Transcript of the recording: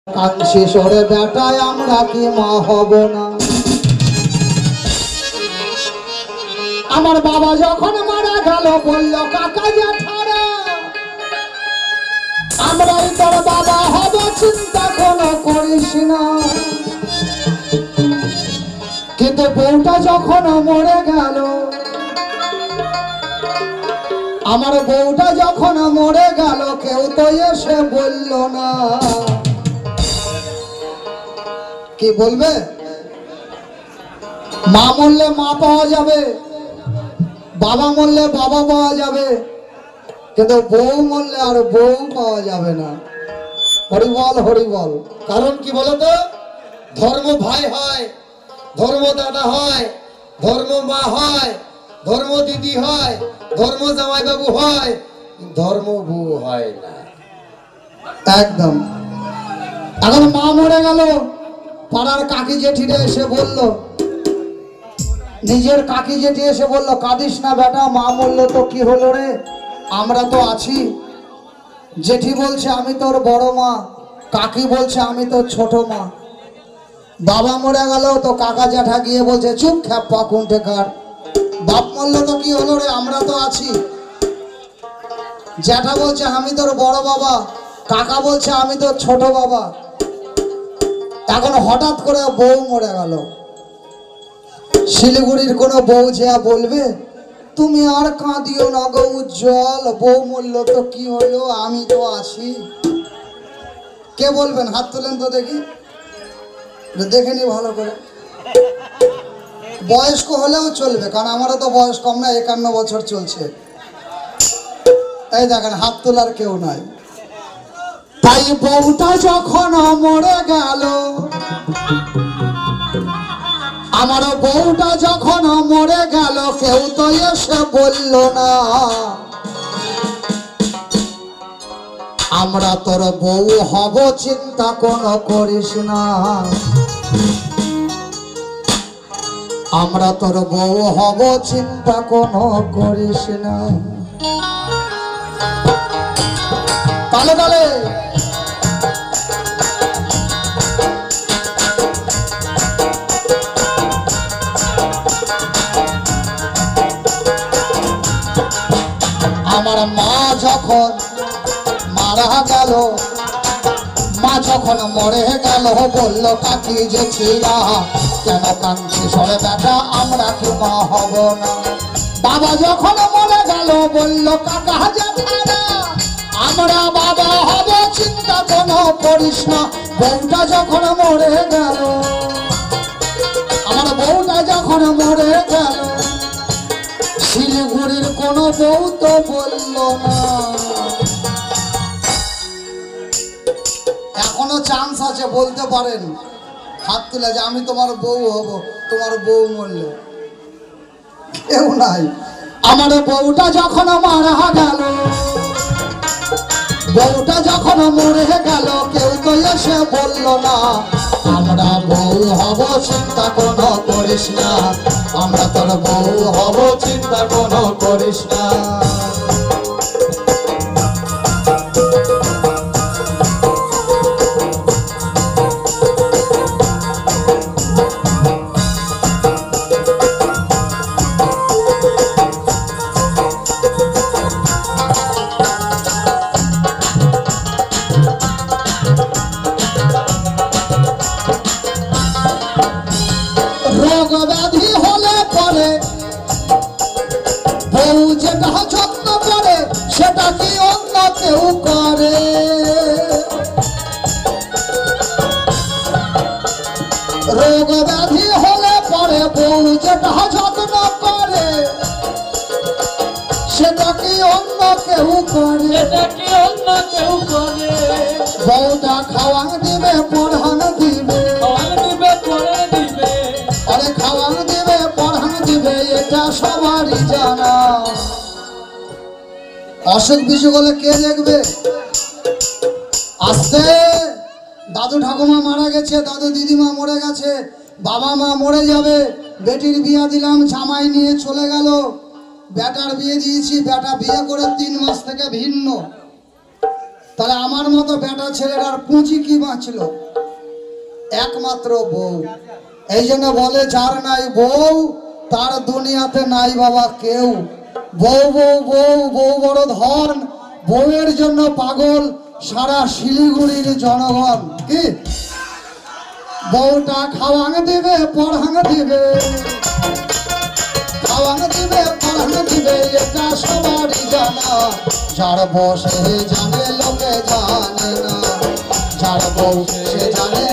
কাঞ্চি সরে বেটায় আমরা কি মা হব না? আমার বাবা যখন মারা গেল বলল কাকা জ্যাঠারা আমরাই তোর বাবা হব, চিন্তা কোনো করিস না। কিন্তু বউটা যখন মরে গেল, আমার বউটা যখন মরে গেল, কেউ তো এসে বলল না। কি বলবে? মা মরলে মা পাওয়া যাবে, বাবা মরলে বাবা পাওয়া যাবে, কিন্তু বউ মরলে আর বউ পাওয়া যাবে না। হরিবল হরিবল। কারণ কি বলতো? ধর্ম ভাই হয়, ধর্ম দাদা হয়, ধর্ম মা হয়, ধর্ম দিদি হয়, ধর্ম জামাই বাবু হয়, ধর্ম বউ হয় না। একদম। এখন মা মরে গেল, পাড়ার কাকি জেঠিরা এসে বলল, নিজের কাকি জেঠি এসে বলল কাঁদিস না বেটা, মা মরলো তো কি হলো রে, আমরা তো আছি। জেঠি বলছে আমি তোর বড় মা, কাকি বলছে আমি তোর ছোট মা। বাবা মরে গেল তো কাকা জ্যাঠা গিয়ে বলছে চুপ খ্যাপা কুণ্ঠেকার, বাপ মরলো তো কি হলো রে, আমরা তো আছি। জ্যাঠা বলছে আমি তোর বড় বাবা, কাকা বলছে আমি তোর ছোট বাবা। এখন হঠাৎ করে বউ মরে গেল। শিলিগুড়ির কোনো বউ যে বলবে তুমি আর কাঁদিও না গো উজ্জ্বল, বউ মরলো তো কি হলো, আমি তো আছি। কে বলবেন? হাত তোলেন তো দেখি, দেখে নি ভালো করে। বয়স্ক হলেও চলবে, কারণ আমারও তো বয়স কম না, 51 বছর চলছে। এই দেখেন হাত তোলার কেউ নাই। তাই বউটা যখন মরে গেল, আমার বউটা যখন মরে গেল, কেউ তো এসে বলল না আমরা তোর বউ হব, চিন্তা কোনো করিস না। আমরা তোর বউ হব, চিন্তা কোনো করিস না। তালে তালে আমার মা যখন মারা গেল, মা যখন মরে গেল, বলল কাকি জেঠিরা কেন কাঁদছিস সরে বেটা, আমরা কি মা হব না? বাবা যখন মরে গেল, বলল কাকা জ্যাঠারা আমরা বাবা হব, চিন্তা কোনো করিস না। বউটা যখন মরে গেল, আমার বউটা যখন মরে গেল, শিলিগুড়ির কোনো বউ তো বলল না। এখনো চান্স আছে, বলতে পারেন, হাত তুলে যে আমি তোমার বউ হব, তোমার বউ মরলে। কেউ নাই। আমার বউটা যখন মারা গেল, বউটা যখন মরে গেল, কেউ তো এসে বলল না আমরা বউ হব, চিন্তা কোনো করিস না। আমরা তোর বউ হব, চিন্তা কোনো করিস না। রোগ ব্যাধি হলে পরে বউ যেটা যত্ন করে, সেটা কি অন্য কেউ করে? রোগ ব্যাধি হলে পরে বউ যেটা যত্ন করে, সেটা কি অন্য কেউ করে? বউটা খাওয়ান দিবে, পড়ান দিবে, আরে খাওয়ান দিবে, পড়ান দিবে, এটা সবারই জানা। অসুখ বিসুখ হলে কে দেখবে? আসতে দাদু ঠাকুমা মারা গেছে, দাদু দিদিমা মরে গেছে, বাবা মা মরে যাবে, বেটির বিয়ে দিলাম, জামাই নিয়ে চলে গেল, বেটার বিয়ে দিয়েছি, বেটা বিয়ে করে 3 মাস থেকে ভিন্ন। তাহলে আমার মতো বেটা ছেলের আর পুঁজি কি বাঁচল? একমাত্র বউ। এই জন্য বলে যার নাই বউ তার দুনিয়াতে নাই বাবা কেউ। বউ বউ বউ বউ বড় ধন, বউয়ের জন্য পাগল সারা শিলিগুড়ির জনগণ। কি বউটা খাওয়াং দিবে পড়াং দিবে, খাওয়াং দিবে পড়াং দিবে, এটা সবারই জানা। যার বউ সে জানে লোকে জানে না, যার বউ সে জানে